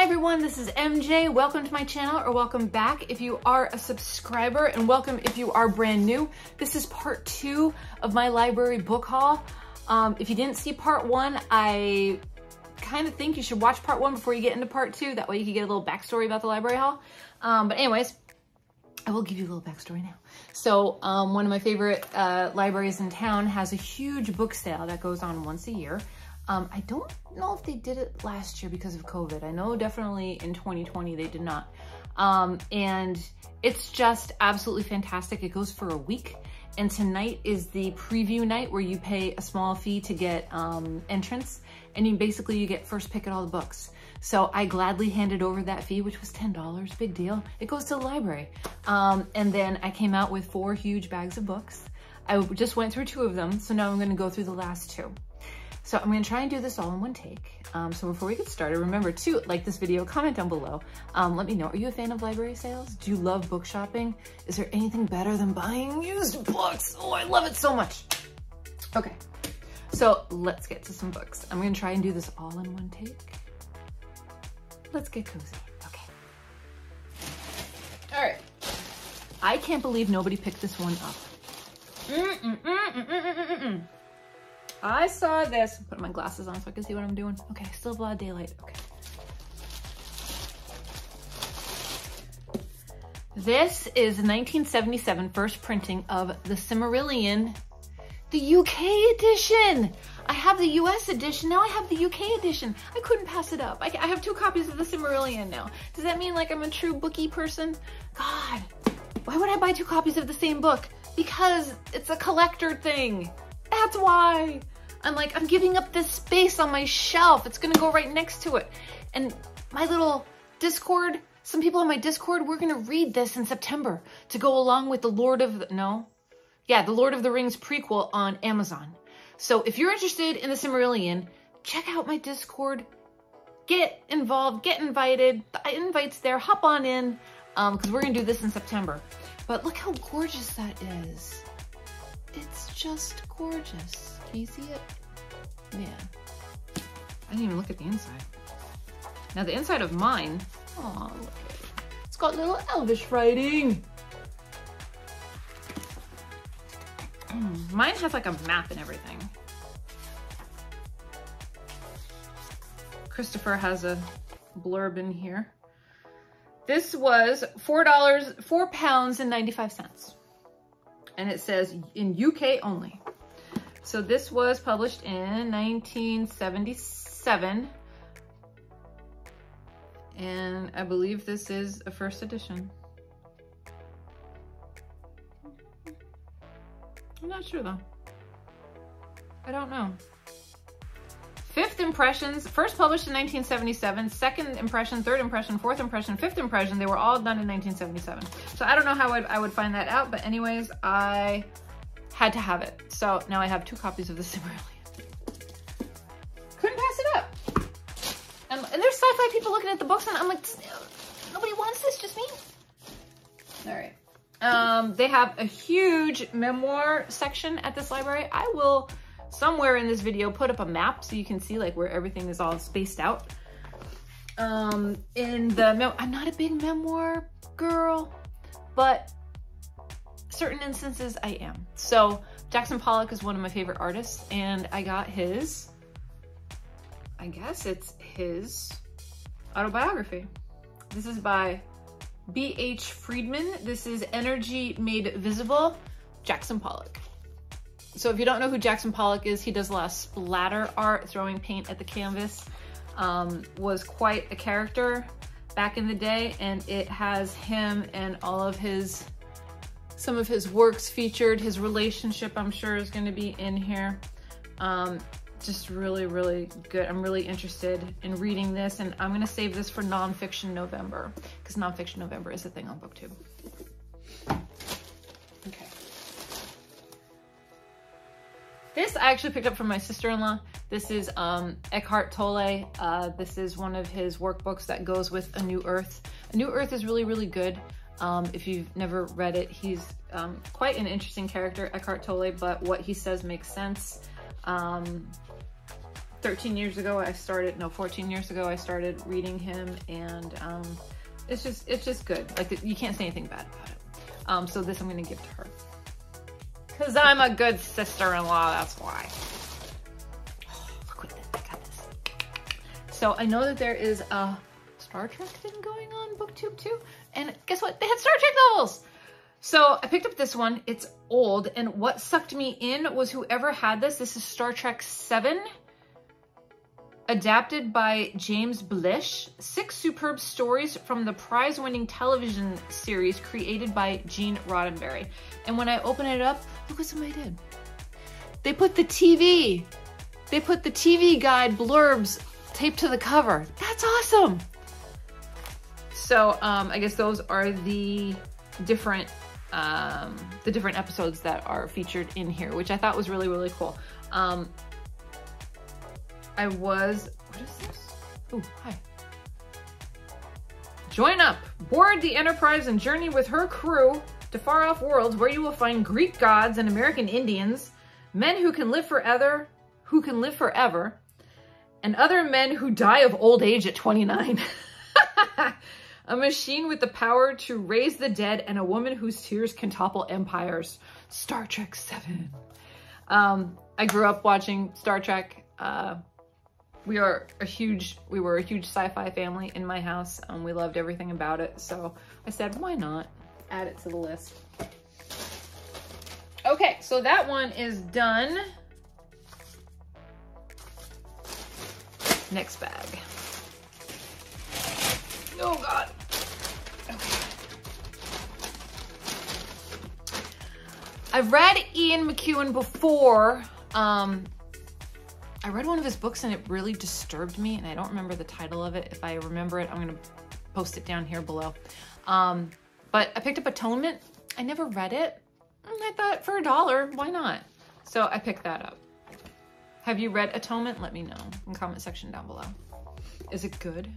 Hi everyone, this is MJ. Welcome to my channel, or welcome back if you are a subscriber, and welcome if you are brand new. This is part 2 of my library book haul. If you didn't see part 1, I kind of think you should watch part 1 before you get into part 2. That way you can get a little backstory about the library haul. But anyways, I will give you a little backstory now. So one of my favorite libraries in town has a huge book sale that goes on once a year. I don't know if they did it last year because of COVID. I know definitely in 2020 they did not. And it's just absolutely fantastic. It goes for a week. And tonight is the preview night where you pay a small fee to get entrance. And you get first pick at all the books. So I gladly handed over that fee, which was $10, big deal. It goes to the library. And then I came out with 4 huge bags of books. I just went through 2 of them. So now I'm gonna go through the last 2. So I'm gonna try and do this all in one take. So before we get started, remember to like this video, comment down below. Let me know, are you a fan of library sales? Do you love book shopping? Is there anything better than buying used books? Oh, I love it so much. Okay, so let's get to some books. I'm gonna try and do this all in one take. Let's get cozy, okay. All right, I can't believe nobody picked this one up. I saw this. Put my glasses on so I can see what I'm doing. Okay, I still have a lot of daylight. Okay. This is 1977 first printing of the Silmarillion, the UK edition. I have the US edition, now I have the UK edition. I couldn't pass it up. I have 2 copies of the Silmarillion now. Does that mean like I'm a true bookie person? God, why would I buy 2 copies of the same book? Because it's a collector thing. That's why. I'm giving up this space on my shelf. It's gonna go right next to it. And my little Discord, some people on my Discord, we're gonna read this in September to go along with the Lord of the Rings prequel on Amazon. So if you're interested in the Silmarillion, check out my Discord, get involved, get invited. The invite's there, hop on in, because we're gonna do this in September. But look how gorgeous that is. It's just gorgeous. Can you see it? Man, I didn't even look at the inside. Now the inside of mine, oh look at it. It's got little Elvish writing. Mine has like a map and everything. Christopher has a blurb in here. This was £4.95. And it says in UK only. So this was published in 1977. And I believe this is a first edition. I'm not sure though. I don't know. 5th impressions, first published in 1977, 2nd impression, 3rd impression, 4th impression, 5th impression, they were all done in 1977. So I don't know how I would find that out, but anyways, I had to have it. So now I have 2 copies of the Silmarillion. Couldn't pass it up. And there's sci-fi people looking at the books and I'm like, nobody wants this, just me. All right. They have a huge memoir section at this library. I will somewhere in this video put up a map so you can see like where everything is all spaced out. I'm not a big memoir girl, but certain instances I am. So Jackson Pollock is one of my favorite artists, and I got his, I guess it's his autobiography. This is by B.H. Friedman. This is Energy Made Visible, Jackson Pollock. So if you don't know who Jackson Pollock is, he does a lot of splatter art, throwing paint at the canvas. Was quite a character back in the day, and it has him and all of his, some of his works featured. His relationship, I'm sure, is going to be in here. Just really, really good. I'm really interested in reading this, and I'm going to save this for Nonfiction November, because Nonfiction November is a thing on BookTube. Okay. This I actually picked up from my sister-in-law. This is Eckhart Tolle. This is one of his workbooks that goes with A New Earth. A New Earth is really, really good. If you've never read it, he's quite an interesting character, Eckhart Tolle, but what he says makes sense. 13 years ago I started, no, 14 years ago I started reading him, and it's just good. Like, you can't say anything bad about it. So this I'm gonna give to her. Cause I'm a good sister-in-law, that's why. Oh, look what this, I got this. So I know that there is a Star Trek thing going on booktube too, and guess what? They had Star Trek novels. So I picked up this one. It's old, and what sucked me in was whoever had this. This is Star Trek 7, adapted by James Blish. 6 superb stories from the prize-winning television series created by Gene Roddenberry. And when I open it up, look what somebody did. They put the TV guide blurbs taped to the cover. That's awesome. So I guess those are the different episodes that are featured in here, which I thought was really, really cool. What is this? Oh, hi. Join up, board the Enterprise and journey with her crew to far-off worlds where you will find Greek gods and American Indians, men who can live forever, and other men who die of old age at 29. A machine with the power to raise the dead, and a woman whose tears can topple empires. Star Trek 7. I grew up watching Star Trek. We were a huge sci-fi family in my house. We loved everything about it. So I said, why not add it to the list? Okay, so that one is done. Next bag. Oh God. Okay. I've read Ian McEwan before. I read one of his books and it really disturbed me, and I don't remember the title of it. If I remember it, I'm gonna post it down here below. But I picked up Atonement. I never read it. And I thought, for $1, why not? So I picked that up. Have you read Atonement? Let me know in the comment section down below. Is it good?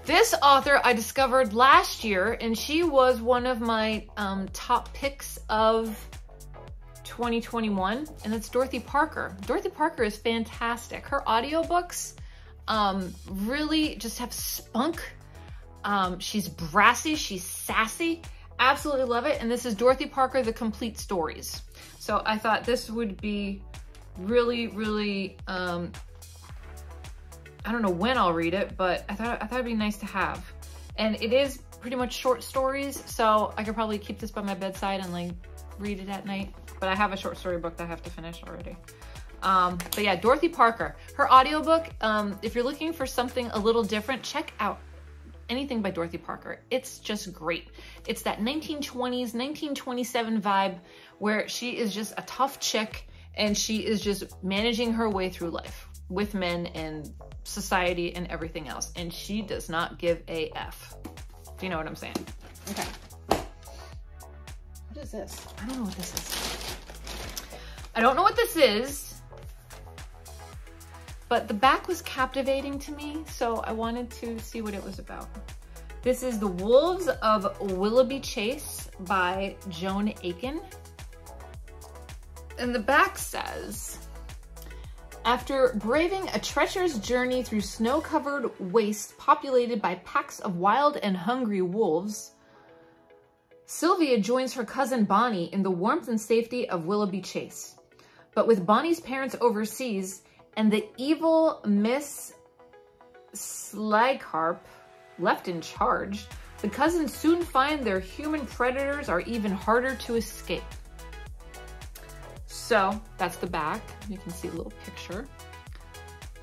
This author I discovered last year, and she was one of my top picks of 2021, and that's Dorothy Parker. Dorothy Parker is fantastic. Her audiobooks really just have spunk. She's brassy, she's sassy. Absolutely love it. And this is Dorothy Parker, The Complete Stories. So I thought this would be really, really, I don't know when I'll read it, but I thought it'd be nice to have. And it is pretty much short stories, so I could probably keep this by my bedside and like read it at night. But I have a short story book that I have to finish already. But yeah, Dorothy Parker. Her audiobook, if you're looking for something a little different, check out anything by Dorothy Parker. It's just great. It's that 1920s, 1927 vibe where she is just a tough chick and she is just managing her way through life with men and society and everything else. And she does not give a F. Do you know what I'm saying? Okay. What is this? I don't know what this is. I don't know what this is, but the back was captivating to me, so I wanted to see what it was about. This is The Wolves of Willoughby Chase by Joan Aiken. And the back says, after braving a treacherous journey through snow-covered wastes populated by packs of wild and hungry wolves, Sylvia joins her cousin Bonnie in the warmth and safety of Willoughby Chase. But with Bonnie's parents overseas and the evil Miss Slagharp left in charge, the cousins soon find their human predators are even harder to escape. So that's the back. You can see a little picture.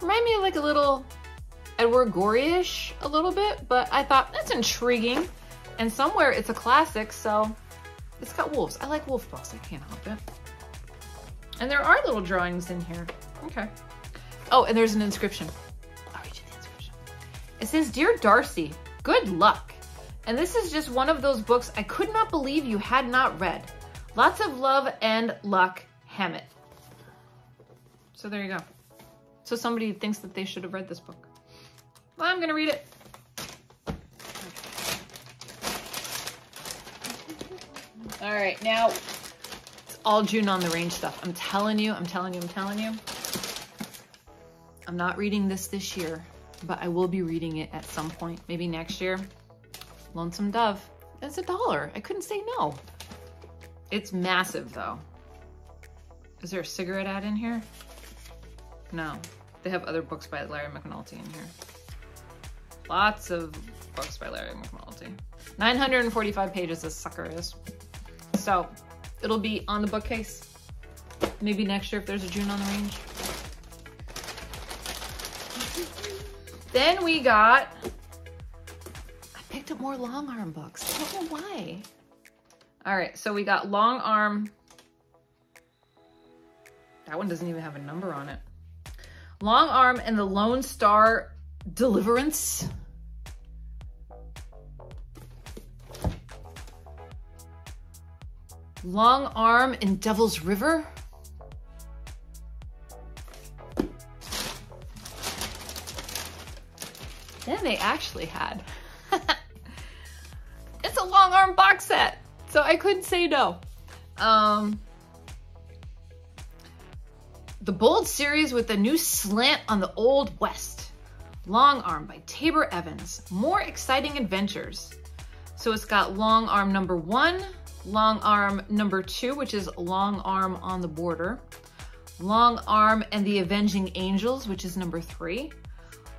Remind me of like a little Edward Gorey-ish a little bit, but I thought that's intriguing. And somewhere it's a classic, so it's got wolves. I like wolf books, I can't help it. And there are little drawings in here. Okay. Oh, and there's an inscription. I'll read you the inscription. It says, Dear Darcy, good luck. And this is just one of those books I could not believe you had not read. Lots of love and luck, Hammett. So there you go. So somebody thinks that they should have read this book. Well, I'm gonna read it. All right, now it's all June on the Range stuff. I'm telling you. I'm not reading this year, but I will be reading it at some point, maybe next year. Lonesome Dove. It's $1. I couldn't say no. It's massive though. Is there a cigarette ad in here? No. They have other books by Larry McMurtry in here. Lots of books by Larry McMurtry. 945 pages this sucker is. So it'll be on the bookcase. Maybe next year if there's a June on the Range. Then we got, I picked up more Longarm books. I don't know why. All right, so we got Longarm. That one doesn't even have a number on it. Longarm and the Lone Star Deliverance. Longarm and Devil's River. Then they actually had, it's a Longarm box set, so I couldn't say no. The Bold series with a new slant on the Old West. Longarm by Tabor Evans. More exciting adventures. So it's got Longarm number 1, Longarm number 2, which is Longarm on the Border. Longarm and the Avenging Angels, which is number 3.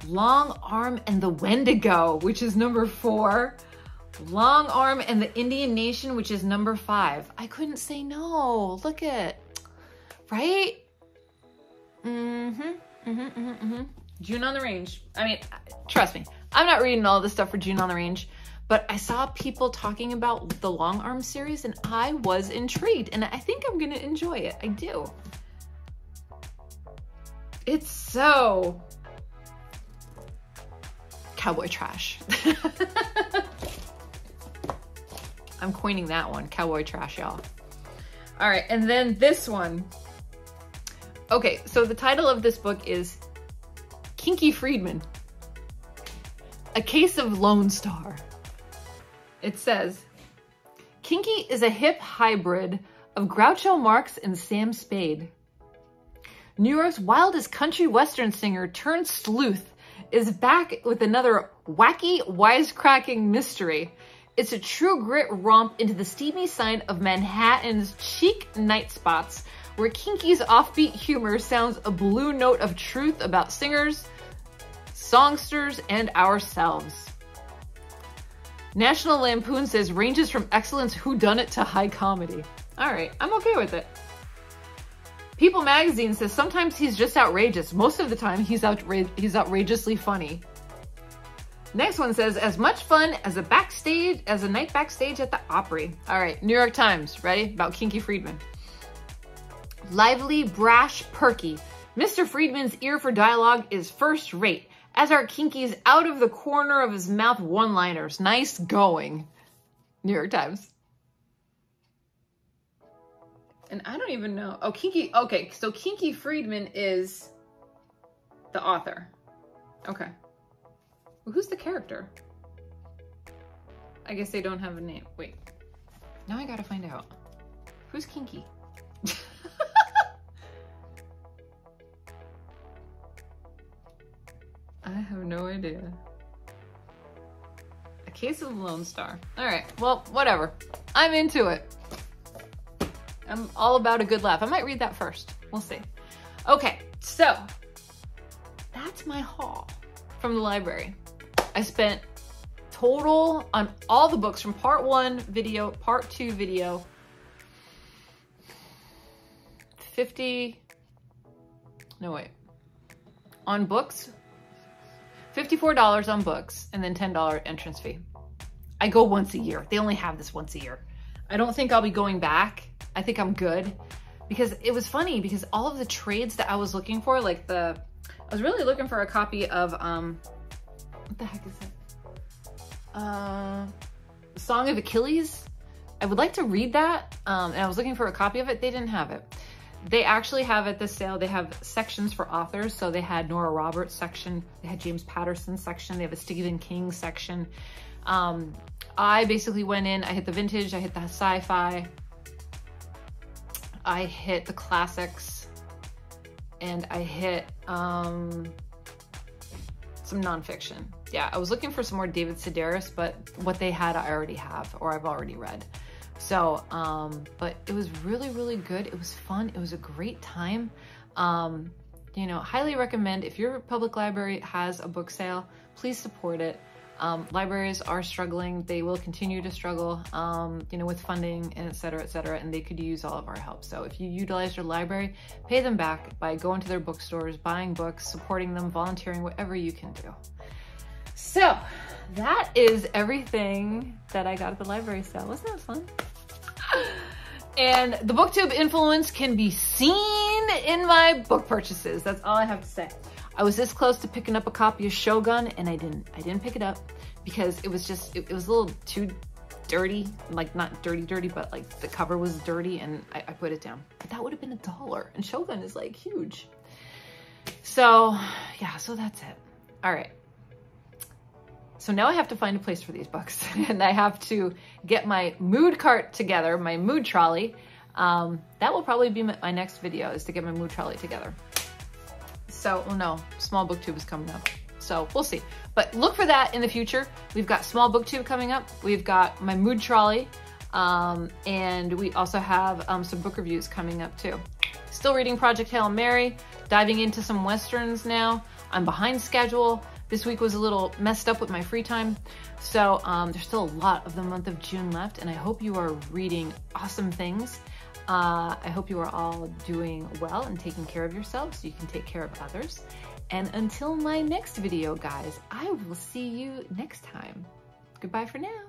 Longarm and the Wendigo, which is number 4. Longarm and the Indian Nation, which is number 5. I couldn't say no. Look at, right? June on the Range. I mean, trust me, I'm not reading all this stuff for June on the Range, but I saw people talking about the Longarm series and I was intrigued and I think I'm gonna enjoy it. I do. It's so cowboy trash. I'm coining that one, cowboy trash, y'all. All right, and then this one. Okay, so the title of this book is Kinky Friedman, A Case of Lone Star. It says, Kinky is a hip hybrid of Groucho Marx and Sam Spade. New York's wildest country western singer turned sleuth is back with another wacky, wisecracking mystery. It's a true grit romp into the steamy side of Manhattan's chic night spots, where Kinky's offbeat humor sounds a blue note of truth about singers, songsters, and ourselves. National Lampoon says ranges from excellence whodunit to high comedy. All right, I'm okay with it. People Magazine says sometimes he's just outrageous. Most of the time he's outrageously funny. Next one says as much fun as a night backstage at the Opry. All right, New York Times, ready? About Kinky Friedman. Lively, brash, perky. Mr. Friedman's ear for dialogue is first rate, as are Kinky's out of the corner of his mouth one-liners. Nice going. New York Times. And I don't even know. Oh, Kinky. Okay, so Kinky Friedman is the author. Okay. Well, who's the character? I guess they don't have a name. Wait. Now I gotta find out. Who's Kinky? I have no idea. A Case of Lone Star. All right, well, whatever. I'm into it. I'm all about a good laugh. I might read that first. We'll see. Okay, so that's my haul from the library. I spent total on all the books from part 1 video, part 2 video, on books, $54 on books, and then $10 entrance fee. I go once a year. They only have this once a year. I don't think I'll be going back. I think I'm good, because it was funny because all of the trades that I was looking for, like I was really looking for a copy of, what the heck is it? Song of Achilles. I would like to read that, and I was looking for a copy of it. They didn't have it. They actually have at this sale, they have sections for authors. So they had Nora Roberts section, they had James Patterson section, they have a Stephen King section. I basically went in, I hit the vintage, I hit the sci-fi. I hit the classics and I hit some nonfiction. Yeah, I was looking for some more David Sedaris, but what they had I already have, or I've already read. So, but it was really, really good. It was fun. It was a great time. You know, highly recommend, if your public library has a book sale, please support it. Libraries are struggling. They will continue to struggle, you know, with funding and et cetera, and they could use all of our help. So if you utilize your library, pay them back by going to their bookstores, buying books, supporting them, volunteering, whatever you can do. So that is everything that I got at the library sale. Wasn't that fun? And the booktube influence can be seen in my book purchases. That's all I have to say. I was this close to picking up a copy of Shogun and I didn't pick it up because it was just, it was a little too dirty, like not dirty, but like the cover was dirty and I put it down. But that would have been $1 and Shogun is like huge. So yeah, so that's it. All right. So now I have to find a place for these books and I have to get my mood cart together, my mood trolley. That will probably be my next video, is to get my mood trolley together. So, well, no, small booktube is coming up. So we'll see, but look for that in the future. We've got small booktube coming up. We've got my mood trolley. And we also have some book reviews coming up too. Still reading Project Hail Mary, diving into some Westerns now. I'm behind schedule. This week was a little messed up with my free time. So there's still a lot of the month of June left and I hope you are reading awesome things. I hope you are all doing well and taking care of yourselves so you can take care of others. And until my next video, guys, I will see you next time. Goodbye for now.